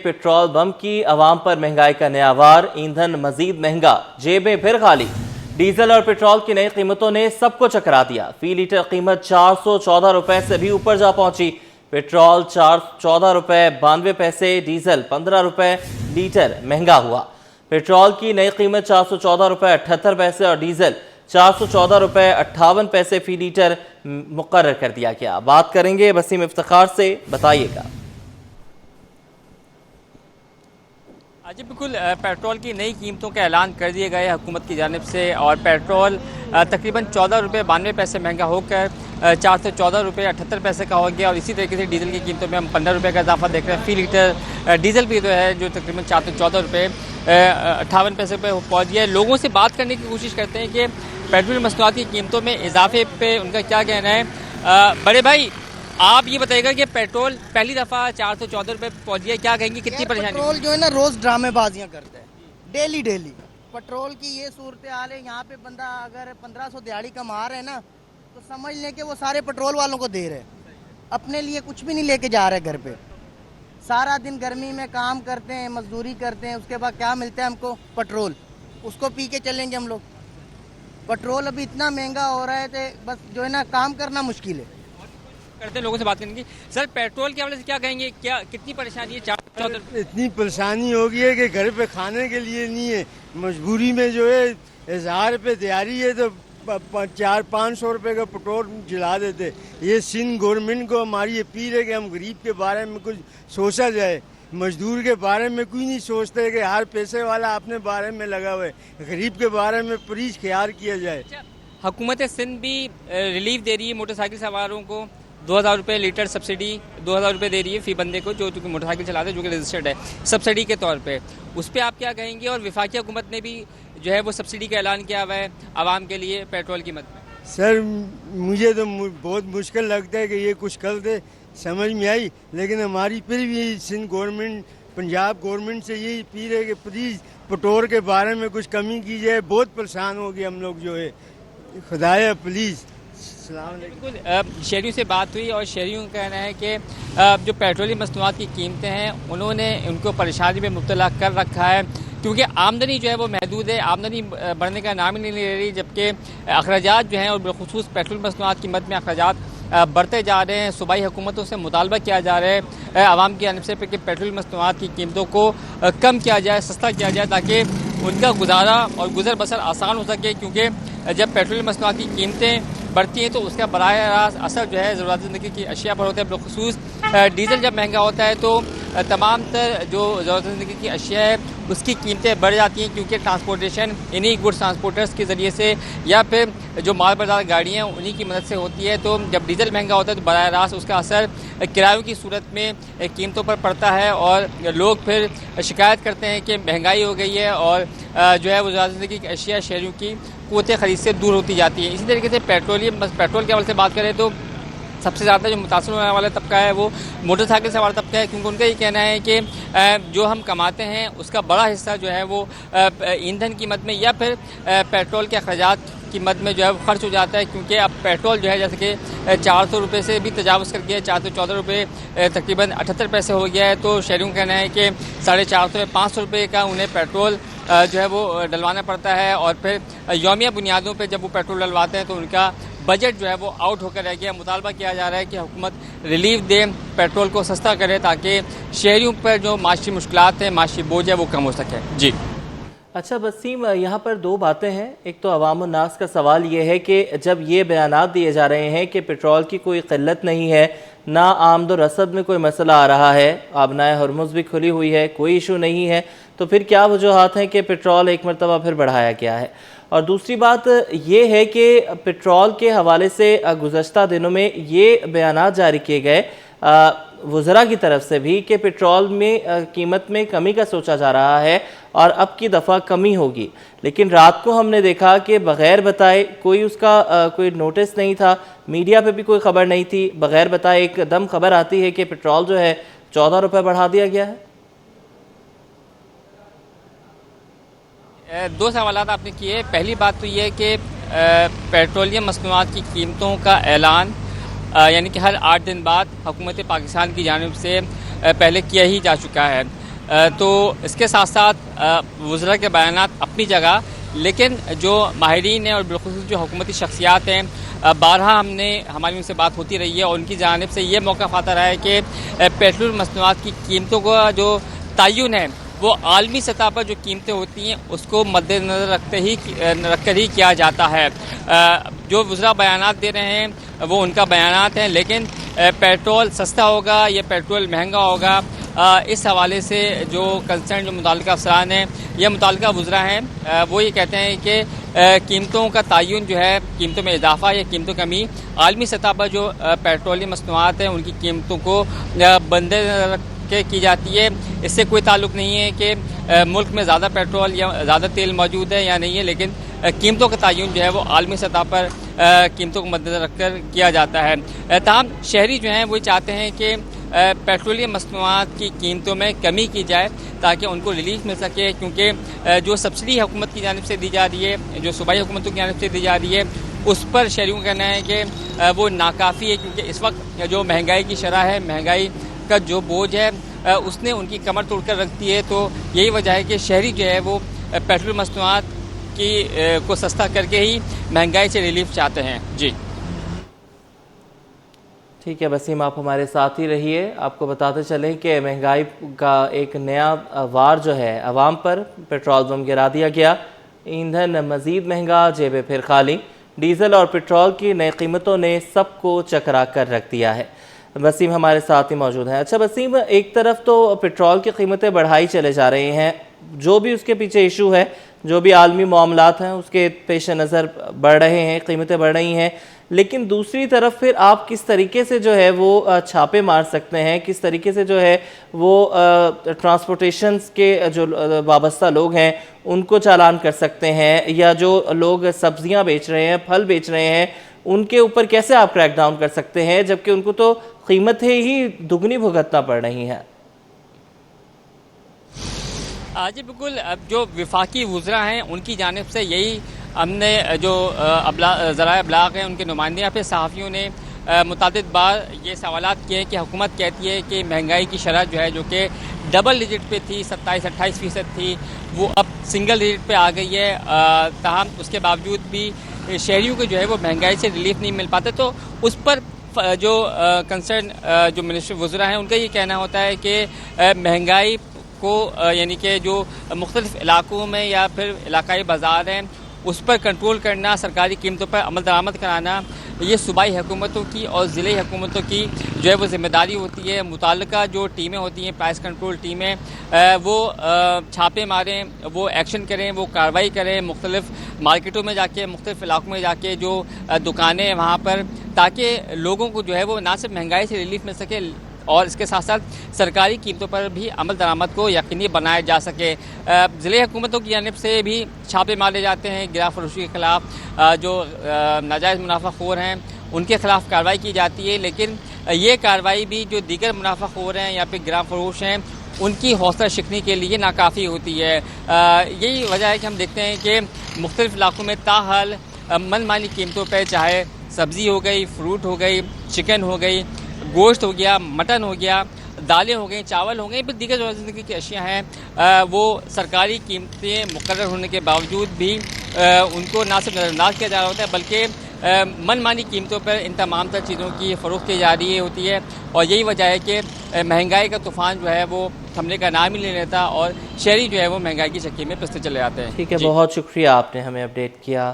Petrol bomb की, आवाम पर महंगाई का नया वार, ईंधन मजीद महंगा, जेबें फिर खाली। डीजल और पेट्रोल की नई कीमतों ने सबको चकरा दिया। फी लीटर कीमत 414 रुपए से भी ऊपर जा पहुंची। पेट्रोल 14 रुपए 92 पैसे, डीजल 15 रुपए लीटर महंगा हुआ। पेट्रोल की नई कीमत 414 रुपए 78 पैसे और डीजल 414 रुपए 58 पैसे फी लीटर मुकर्रर कर दिया गया। बात करेंगे वसीम इफ्तिखार से, बताइएगा। जी बिल्कुल, पेट्रोल की नई कीमतों का ऐलान कर दिया गया है हुकूमत की जानिब से और पेट्रोल तकरीबन 14 रुपये 92 पैसे महंगा होकर 414 रुपये 78 पैसे का हो गया। और इसी तरीके से डीजल की कीमतों में हम 15 रुपये का इजाफा देख रहे हैं। फी लीटर डीजल भी जो है जो तकरीबन 414 रुपये 58 पैसे पे पहुँच गया है। लोगों से बात करने की कोशिश करते हैं कि पेट्रोल मसनूआत की कीमतों में इजाफे पे उनका क्या कहना है। बड़े भाई, आप ये बताइएगा कि पेट्रोल पहली दफ़ा 414 रुपये पहुँच गया, क्या कहेंगे, कितनी परेशानी? पेट्रोल जो है ना रोज़ ड्रामेबाजियाँ करता है, डेली पेट्रोल की ये सूरत हाल है। यहाँ पे बंदा अगर 1500 दिहाड़ी कमा रहे हैं ना, तो समझ लें कि वो सारे पेट्रोल वालों को दे रहे हैं, अपने लिए कुछ भी नहीं लेके जा रहे घर पे। सारा दिन गर्मी में काम करते हैं, मजदूरी करते हैं, उसके बाद क्या मिलता है हमको? पेट्रोल। उसको पी के चलेंगे हम लोग? पेट्रोल अभी इतना महंगा हो रहा है कि बस जो है ना काम करना मुश्किल है। करते हैं लोगों से बात करने की। सर, पेट्रोल के हवाले से क्या कहेंगे, क्या कितनी परेशानी है? 414 इतनी परेशानी हो गई है कि घर पे खाने के लिए नहीं है, मजबूरी में जो है 1000 रुपये तैयारी है तो 400-500 रुपये का पेट्रोल जला देते। ये सिंध गवर्नमेंट को हमारी अपील है कि हम गरीब के बारे में कुछ सोचा जाए। मजदूर के बारे में कोई नहीं सोचते कि हर पैसे वाला अपने बारे में लगा हुआ है, गरीब के बारे में प्लीज ख्याल किया जाए। हुकूमत सिंध भी रिलीफ दे रही है मोटरसाइकिल सवारों को, 2000 रुपये लीटर सब्सिडी 2000 रुपये दे रही है फी बंदे को जो मोटरसाइकिल चलाते हैं, जो कि रजिस्टर्ड है, सब्सिडी के तौर पे। उस पर आप क्या कहेंगे? और वफाकी हुकूमत ने भी जो है वो सब्सिडी का ऐलान किया हुआ है आवाम के लिए पेट्रोल कीमत में। सर, मुझे तो बहुत मुश्किल लगता है कि ये कुछ कर दे, समझ में आई। लेकिन हमारी फिर भी सिंध गवर्नमेंट, पंजाब गवर्नमेंट से यही अपील है कि प्लीज़ पेट्रोल के बारे में कुछ कमी की जाए। बहुत परेशान हो गए हम लोग जो है, खुदाया प्लीज़। बिल्कुल, शहरियों से बात हुई और शहरियों का कहना है कि जो पेट्रोलियम मसनूआत की कीमतें हैं उन्होंने उनको परेशानी में मुब्तला कर रखा है, क्योंकि आमदनी जो है वो महदूद है, आमदनी बढ़ने का नाम ही नहीं ले रही, जबकि अखराजात जो हैं और बिलखुसूस पेट्रोल मसनूआत की कीमत में अखराजात बढ़ते जा रहे हैं। सूबाई हुकूमतों से मुतालबा किया जा रहा है आवाम की जानिब से कि पेट्रोल मसनूआत की कीमतों को कम किया जाए, सस्ता किया जाए, ताकि उनका गुजारा और गुजर बसर आसान हो सके। क्योंकि जब पेट्रोल मसनूआत की कीमतें बढ़ती हैं तो उसका बराह रास्त असर जो है ज़रूरत ज़िंदगी की अशिया पर होता है। बिलखुसूस डीजल जब महंगा होता है तो तमाम तर जो ज़रूरत ज़िंदगी की अशिया है उसकी कीमतें बढ़ जाती हैं, क्योंकि ट्रांसपोर्टेशन इन्हीं गुड्स ट्रांसपोर्टर्स के ज़रिए से या फिर जो माल बरदार गाड़ियाँ उन्हीं की मदद से होती है। तो जब डीजल महंगा होता है तो बराह रास्त उसका असर किरायों की सूरत में कीमतों पर पड़ता है और लोग फिर शिकायत करते हैं कि महंगाई हो गई है और जो है वो ज़रूरत ज़िंदगी की अशिया शहरियों की क़ुव्वत ख़रीद से दूर होती जाती है। इसी तरीके से पेट्रोल के हवाले से बात करें तो सबसे ज़्यादा जो मुतासर होने वाला तबका है वो मोटरसाइकिल सवार तबका है, क्योंकि उनका ये कहना है कि जो हम कमाते हैं उसका बड़ा हिस्सा जो है वो ईंधन कीमत में या फिर पेट्रोल के अखराजात कीमत में जो है वो खर्च हो जाता है। क्योंकि अब पेट्रोल जो है जैसे कि 400 रुपये से भी तजावज़ कर गया है, 414 रुपये तकरीबन 78 पैसे हो गया है। तो शहरियों का कहना है कि 450-500 रुपये का उन्हें पेट्रोल जो है वो डलवाना पड़ता है और फिर यौमिया बुनियादों पे जब वो पेट्रोल डलवाते हैं तो उनका बजट जो है वो आउट होकर रह गया। मुतालबा किया जा रहा है कि हुकूमत रिलीफ दे, पेट्रोल को सस्ता करे, ताकि शहरियों पर जो माशी मुश्किलात हैं, माशी बोझ है वो कम हो सके। जी अच्छा वसीम, यहाँ पर दो बातें हैं। एक तो अवाम नास का सवाल ये है कि जब ये बयानात दिए जा रहे हैं कि पेट्रोल की कोई क़िल्लत नहीं है, ना आमद और रसद में कोई मसला आ रहा है, आबनाए हरमुज़ भी खुली हुई है, कोई इशू नहीं है, तो फिर क्या वजूहात हैं कि पेट्रोल एक मरतबा फिर बढ़ाया गया है? और दूसरी बात ये है कि पेट्रोल के हवाले से गुज़श्ता दिनों में ये बयानात जारी किए गए वज़रा की तरफ से भी कि पेट्रोल में कीमत में कमी का सोचा जा रहा है और अब की दफ़ा कमी होगी, लेकिन रात को हमने देखा कि बग़ैर बताए कोई उसका कोई नोटिस नहीं था, मीडिया पे भी कोई ख़बर नहीं थी, बग़ैर बताए एकदम खबर आती है कि पेट्रोल जो है 14 रुपये बढ़ा दिया गया है। दो सवालात आपने किए। पहली बात तो ये है कि पेट्रोलियम मसनूआत की कीमतों का ऐलान यानी कि हर 8 दिन बाद हुकूमत पाकिस्तान की जानिब से पहले किया ही जा चुका है। तो इसके साथ साथ वज़रा के बयानात अपनी जगह, लेकिन जो माहिरीन हैं और बिलखुसूस जो हुकूमती शख्सियात हैं, बारहा हमारी उनसे बात होती रही है और उनकी जानिब से ये मौक़िफ़ आता रहा है कि पेट्रोल मसनूआत की कीमतों का जो तयन है वो आलमी सतह पर जो कीमतें होती हैं उसको मद्देनज़र रखकर ही किया जाता है। जो वज़रा बयानात दे रहे हैं वो उनका बयानात हैं, लेकिन पेट्रोल सस्ता होगा या पेट्रोल महंगा होगा, इस हवाले से जो कंसर्न जो मुताल्लिका अफसरान हैं या मुताल्लिका वज़रा हैं वो ये कहते हैं कि कीमतों का तयन जो है, कीमतों में इजाफ़ा या कीमतों की कमी आलमी सतह पर जो पेट्रोलियम मसनूआत हैं उनकी कीमतों को बंदे के की जाती है। इससे कोई ताल्लुक़ नहीं है कि मुल्क में ज़्यादा पेट्रोल या ज़्यादा तेल मौजूद है या नहीं है, लेकिन कीमतों का तयन जो है वो आलमी सतह पर कीमतों को मद्देनज़र रखकर किया जाता है। ताहम शहरी जो हैं वो चाहते हैं कि पेट्रोलियम मसनूआत की कीमतों में कमी की जाए ताकि उनको रिलीफ मिल सके, क्योंकि जो सब्सिडी हुकूमत की जानिब से दी जा रही है, जो सूबाई हुकूमतों की जानिब से दी जा रही है, उस पर शहरियों का कहना है कि वो नाकाफ़ी है, क्योंकि इस वक्त जो महंगाई की शरह है, महंगाई का जो बोझ है उसने उनकी कमर तोड़कर रख दी है। तो यही वजह है कि शहरी जो है वो पेट्रोल मसनूआत की को सस्ता करके ही महंगाई से रिलीफ चाहते हैं। जी ठीक है वसीम, आप हमारे साथ ही रहिए। आपको बताते चलें कि महंगाई का एक नया वार जो है अवाम पर, पेट्रोल बम गिरा दिया गया, ईंधन मज़ीद महंगा, जेबें फिर खाली, डीज़ल और पेट्रोल की नई कीमतों ने सबको चकरा कर रख दिया है। वसीम हमारे साथ ही मौजूद हैं। अच्छा वसीम, एक तरफ तो पेट्रोल की कीमतें बढ़ाई चले जा रहे हैं, जो भी उसके पीछे इशू है, जो भी आलमी मामलात हैं उसके पेश नज़र बढ़ रहे हैं, कीमतें बढ़ रही हैं, लेकिन दूसरी तरफ फिर आप किस तरीके से जो है वो छापे मार सकते हैं, किस तरीके से जो है वो ट्रांसपोर्टेशन के जो वाबस्ता लोग हैं उनको चालान कर सकते हैं, या जो लोग सब्जियां बेच रहे हैं, फल बेच रहे हैं, उनके ऊपर कैसे आप क्रैकडाउन कर सकते हैं, जबकि उनको तो कीमतें ही दुगनी भुगतना पड़ रही हैं। जी बिल्कुल, अब जो विफाकी वज़रा हैं उनकी जानिब से यही हमने जो ज़राए अबलाग हैं उनके नुमाइंदे या फिर सहाफ़ियों ने मुतअद्दिद बार ये सवालात किए कि हुकूमत कहती है कि महंगाई की शरह जो है, जो कि डबल डिजिट पे थी, 27-28% थी, वो अब सिंगल डिजिट पे आ गई है। ताहम उसके बावजूद भी शहरियों को जो है वो महंगाई से रिलीफ नहीं मिल पाता। तो उस पर जो कंसर्न जो मिनिस्टर वज़रा हैं उनका ये कहना होता है कि महंगाई को यानी कि जो मुख्तलिफ़ इलाकों में या फिर इलाकाई बाज़ार हैं उस पर कंट्रोल करना, सरकारी कीमतों पर अमल दरामद कराना, ये सूबाई हुकूमतों की और ज़िले हुकूमतों की जो है वो ज़िम्मेदारी होती है। मुताल्लिका जो टीमें होती हैं, प्राइस कंट्रोल टीमें, वो छापे मारें, वो एक्शन करें, वो कार्रवाई करें मुख्तलिफ़ मार्केटों में जाके, मुख्तलिफ़ इलाकों में जाके जो दुकानें हैं वहाँ पर, ताकि लोगों को जो है वो ना सिर्फ महंगाई से रिलीफ मिल सके और इसके साथ साथ सरकारी कीमतों पर भी अमल दरामद को यकीनी बनाया जा सके। ज़िले हुकूमतों की जानिब से भी छापे मारे जाते हैं, गिरा फरोशी के ख़िलाफ़ जो नाजायज़ मुनाफ़ाखोर हैं उनके ख़िलाफ़ कार्रवाई की जाती है, लेकिन ये कार्रवाई भी जो दीगर मुनाफ़ाखोर हैं या फिर गिरा फरोश हैं उनकी हौसला शिकनी के लिए नाकाफ़ी होती है। यही वजह है कि हम देखते हैं कि मुख्तलिफ़ इलाकों में ताहाल मनमानी कीमतों पर, चाहे सब्ज़ी हो गई, फ्रूट हो गई, चिकन हो गई, गोश्त हो गया, मटन हो गया, दालें हो गई, चावल हो गए, फिर दीगर जो ज़िंदगी की अशिया हैं वो सरकारी कीमतें मुकर्रर होने के बावजूद भी उनको ना सिर्फ नज़रअंदाज किया जा रहा होता है, बल्कि मनमानी कीमतों पर इन तमाम तर चीज़ों की फ़रोख्त की जा रही होती है। और यही वजह है कि महंगाई का तूफ़ान जो है वो थमने का नाम ही नहीं लेता और शहरी जो है वो महंगाई की चक्की में पिसते चले जाते हैं। ठीक है, बहुत शुक्रिया, आपने हमें अपडेट किया।